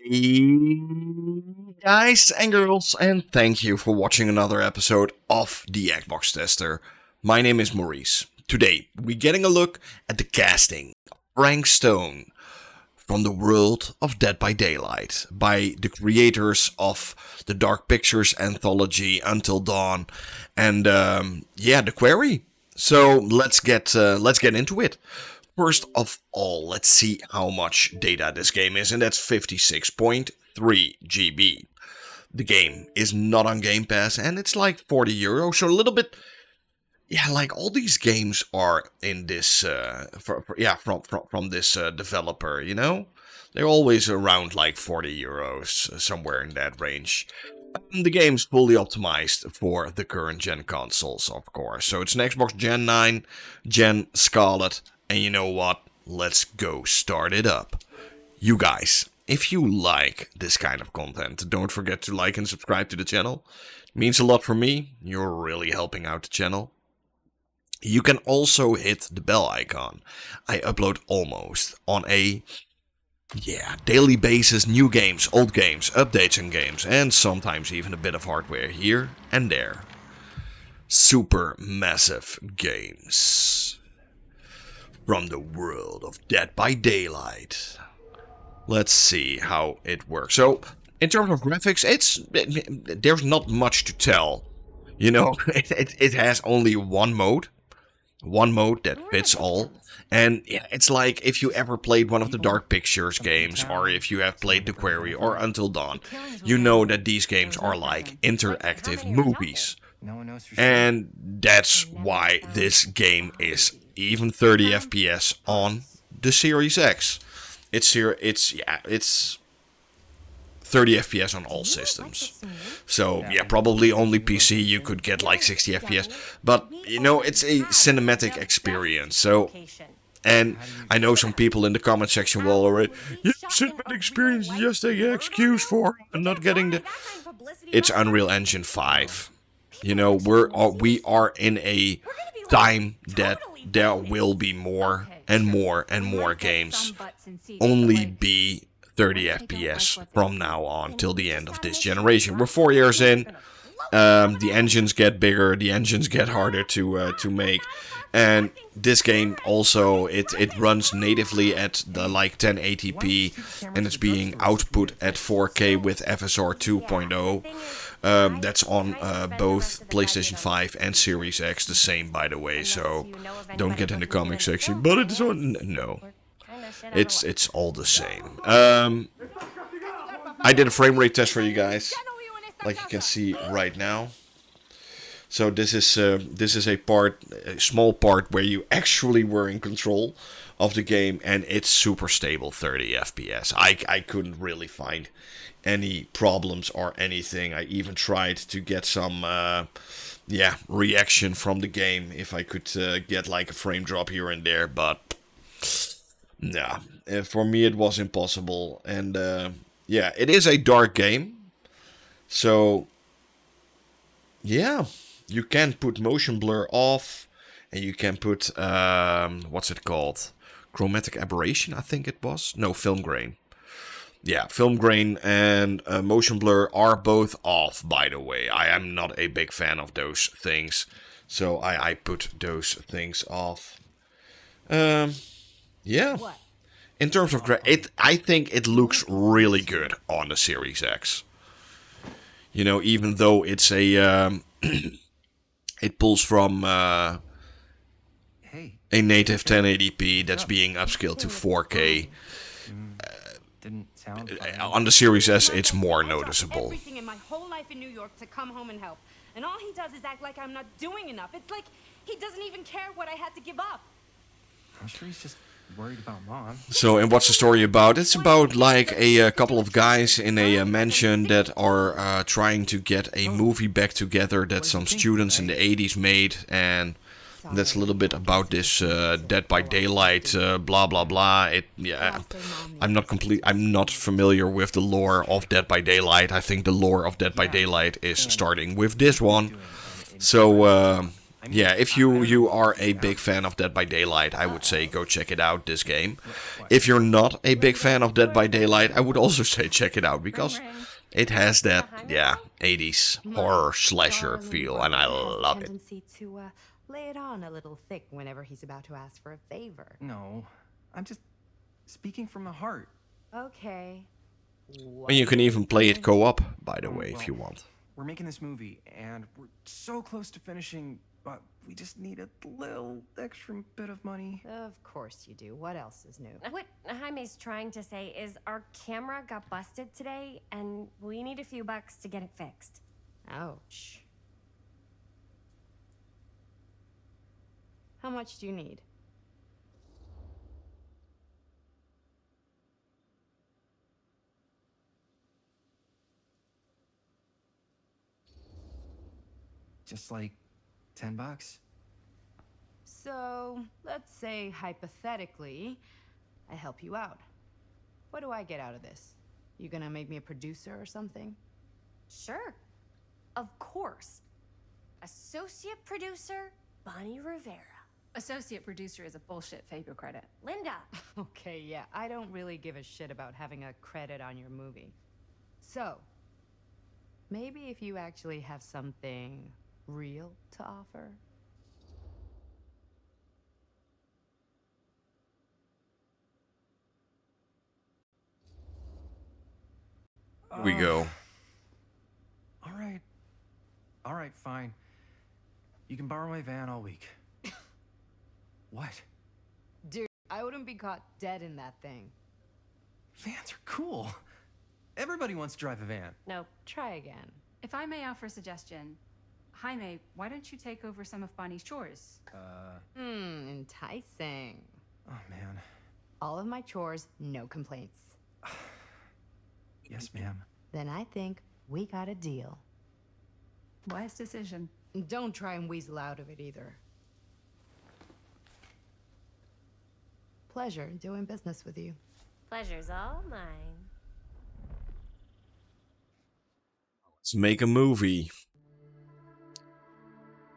Hey guys and girls, and thank you for watching another episode of the Xbox Tester. My name is Maurice. Today, we're getting a look at the casting of Frank Stone from the world of Dead by Daylight by the creators of the Dark Pictures anthology Until Dawn and The Quarry. So let's get into it. First of all, let's see how much data this game is, and that's 56.3 GB. The game is not on Gamepass, and it's like €40, so a little bit. Yeah, like all these games are in this, from this developer, you know? They're always around like €40, somewhere in that range. The game's fully optimized for the current gen consoles, of course. So it's an Xbox Gen 9, Gen Scarlet, and you know what? Let's go start it up. You guys, if you like this kind of content, don't forget to like and subscribe to the channel. It means a lot for me. You're really helping out the channel. You can also hit the bell icon. I upload almost on a daily basis, new games, old games, updates on games, and sometimes even a bit of hardware here and there. Super massive games from the world of Dead by Daylight. Let's see how it works. So, in terms of graphics, there's not much to tell. You know, it has only one mode that fits all. And yeah, it's like if you ever played one of the Dark Pictures games, or if you have played The Quarry or Until Dawn, you know that these games are like interactive movies. And that's why this game is even 30 FPS on the Series X. It's 30 FPS on all systems. So yeah, probably only PC you could get like 60 FPS. But you know, it's a cinematic experience. So, and I know some people in the comment section will already, cinematic experience is just an excuse for not getting the. It's Unreal Engine 5. You know, we are in a time that there will be more and more and more games only be 30 FPS from now on till the end of this generation. We're 4 years in. The engines get bigger, the engines get harder to make, and this game also it runs natively at the like 1080p, and it's being output at 4K with FSR 2.0. That's on both PlayStation 5 and Series X, the same by the way, so don't get in the comment section, but it's on, no. It's all the same. I did a frame rate test for you guys, like you can see right now. So this is a small part where you actually were in control of the game, and it's super stable 30 FPS. I couldn't really find any problems or anything. I even tried to get some reaction from the game if I could get like a frame drop here and there, but nah, for me it was impossible. And it is a dark game, so yeah, you can put motion blur off, and you can put what's it called, chromatic aberration, I think it was. No, film grain. Yeah, film grain and motion blur are both off, by the way. I am not a big fan of those things, so I put those things off. Yeah. In terms of I think it looks really good on the Series X. You know, even though it's a it pulls from a native 1080p that's being upscaled to 4K. On the Series S, it's more noticeable. Everything in my whole life in New York to come home and help, and all he does is act like I'm not doing enough. It's like he doesn't even care what I had to give up. I'm sure he's just worried about Mom. So, and what's the story about? It's about like a couple of guys in a mansion that are trying to get a movie back together that some students in the 80s made, and that's a little bit about this Dead by Daylight, blah blah blah. I'm not familiar with the lore of Dead by Daylight. I think the lore of Dead by Daylight is starting with this one. So I mean, Yeah, if I don't you know are if a it's big out. fan of Dead by Daylight, I would say go check it out, this game. What? If you're not a big fan of Dead by Daylight, I would also say check it out, because Ring, ring. it has that, Behind yeah, now? 80s My horror slasher darling feel, and I brother has a love it. tendency to lay it on a little thick whenever he's about to ask for a favor. No, I'm just speaking from the heart. Okay. And you can even play it co-op, by the way, if you want. We're making this movie, and we're so close to finishing, but we just need a little extra bit of money. Of course you do. What else is new? What Jaime's trying to say is our camera got busted today, and we need a few bucks to get it fixed. Ouch. How much do you need? Just like $10. So, let's say hypothetically, I help you out. What do I get out of this? You gonna make me a producer or something? Sure. Of course. Associate producer, Bonnie Rivera. Associate producer is a bullshit Faber credit. Linda. Okay, yeah, I don't really give a shit about having a credit on your movie. So, maybe if you actually have something real to offer? Here we go. All right. All right, fine. You can borrow my van all week. What? Dude, I wouldn't be caught dead in that thing. Vans are cool. Everybody wants to drive a van. No. Try again. If I may offer a suggestion, Jaime, why don't you take over some of Bonnie's chores? Enticing. Oh, man. All of my chores, no complaints. Yes, ma'am. Then I think we got a deal. Wise decision. Don't try and weasel out of it either. Pleasure doing business with you. Pleasure's all mine. Let's make a movie.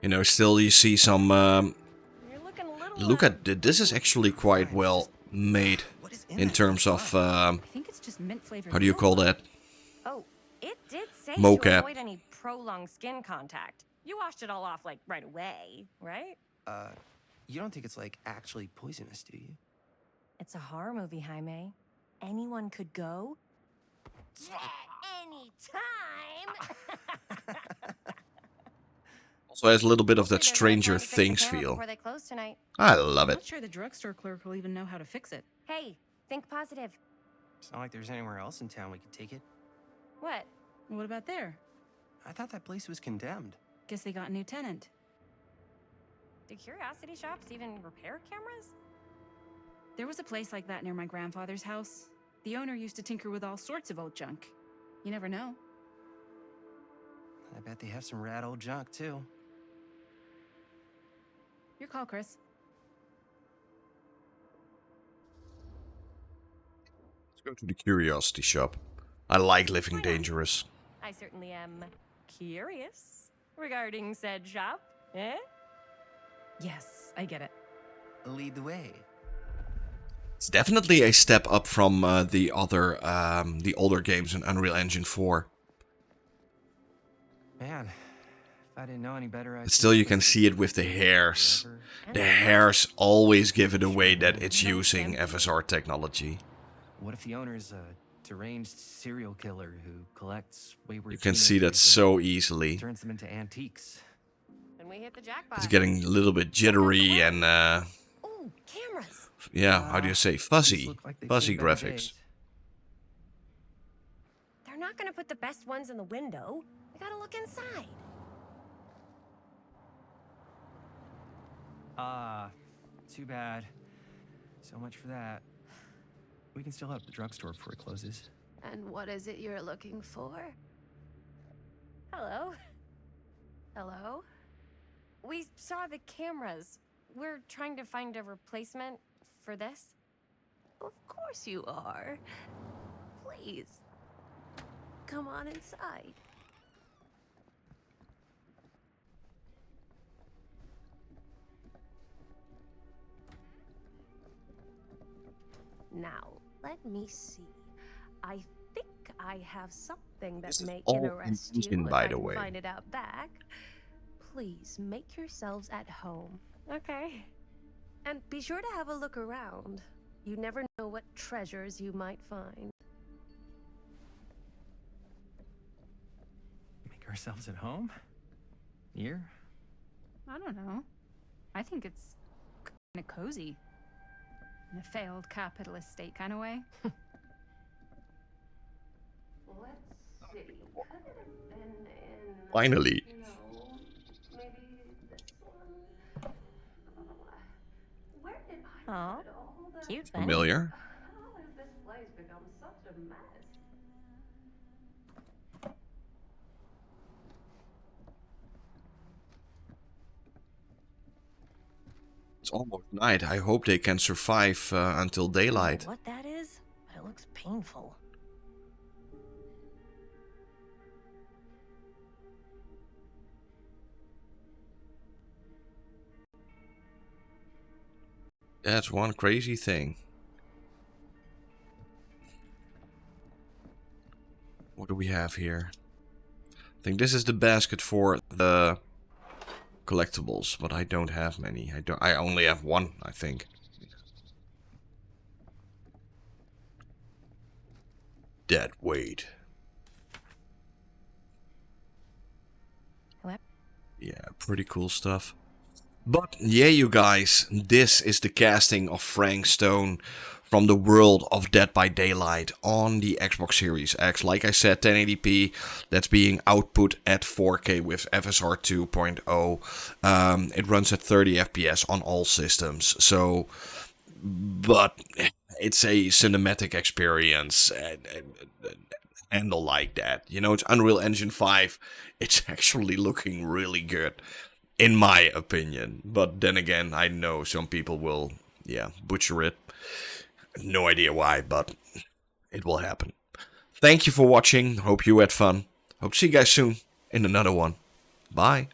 You know, still you see some, You're looking a little look at, this is actually quite well made in terms of, I think it's just mint flavored. how do you call that? Oh, it did say Mocap. to avoid any prolonged skin contact. You washed it all off like right away, right? You don't think it's like actually poisonous, do you? It's a horror movie, Jaime. Anyone could go. Anytime. Also has a little bit of that Hopefully Stranger there's no plan to fix the Things camera feel. Before they close tonight. I love I'm it. not sure the drugstore clerk will even know how to fix it. Hey, think positive. It's not like there's anywhere else in town we could take it. What? What about there? I thought that place was condemned. Guess they got a new tenant. Do curiosity shops even repair cameras? There was a place like that near my grandfather's house. The owner used to tinker with all sorts of old junk. You never know. I bet they have some rad old junk, too. Your call, Chris. Let's go to the curiosity shop. I like living dangerous. I certainly am curious regarding said shop. Eh? Yes, I get it. Lead the way. It's definitely a step up from the older games in Unreal Engine 4. Man, if I didn't know any better, I'd But still, you can see it with the hairs. Forever. The hairs always give it away that it's using FSR technology. What if the owner's a deranged serial killer who collects wayward You can see that teenagers so and easily. turns them into antiques? Then we hit the jackpot. It's getting a little bit jittery and, Ooh, cameras. yeah, how do you say, These fuzzy. look like they've Fuzzy seen better graphics. days. They're not gonna put the best ones in the window. We gotta look inside. Too bad. So much for that. We can still help the drugstore before it closes. And what is it you're looking for? Hello. Hello. We saw the cameras. We're trying to find a replacement for this. Of course you are. Please, come on inside. Now, let me see. I think I have something that This is may all interest you intention, if by I the can way. find it out back. Please make yourselves at home, okay? And be sure to have a look around. You never know what treasures you might find. Make ourselves at home? Here? I don't know. I think it's kind of cozy. In a failed capitalist state kind of way. Let's see. Could it have been in, Finally. you know, maybe this one? Where did I Aw, put all the... cute thing. Familiar. How has this place become such a mess? It's almost night. I hope they can survive until I don't know daylight. what that is, but it looks painful. That's one crazy thing. What do we have here? I think this is the basket for the collectibles, but I don't have many. I only have one, I think. Dead weight. What? Yeah, pretty cool stuff. But yeah, you guys, this is the casting of Frank Stone from the world of Dead by Daylight on the Xbox Series X. Like I said, 1080p, that's being output at 4K with FSR 2.0. It runs at 30 FPS on all systems. So, but it's a cinematic experience and handle like that. You know, it's Unreal Engine 5. It's actually looking really good. In my opinion. But then again, I know some people will, butcher it. No idea why, but it will happen. Thank you for watching. Hope you had fun. Hope to see you guys soon in another one. Bye.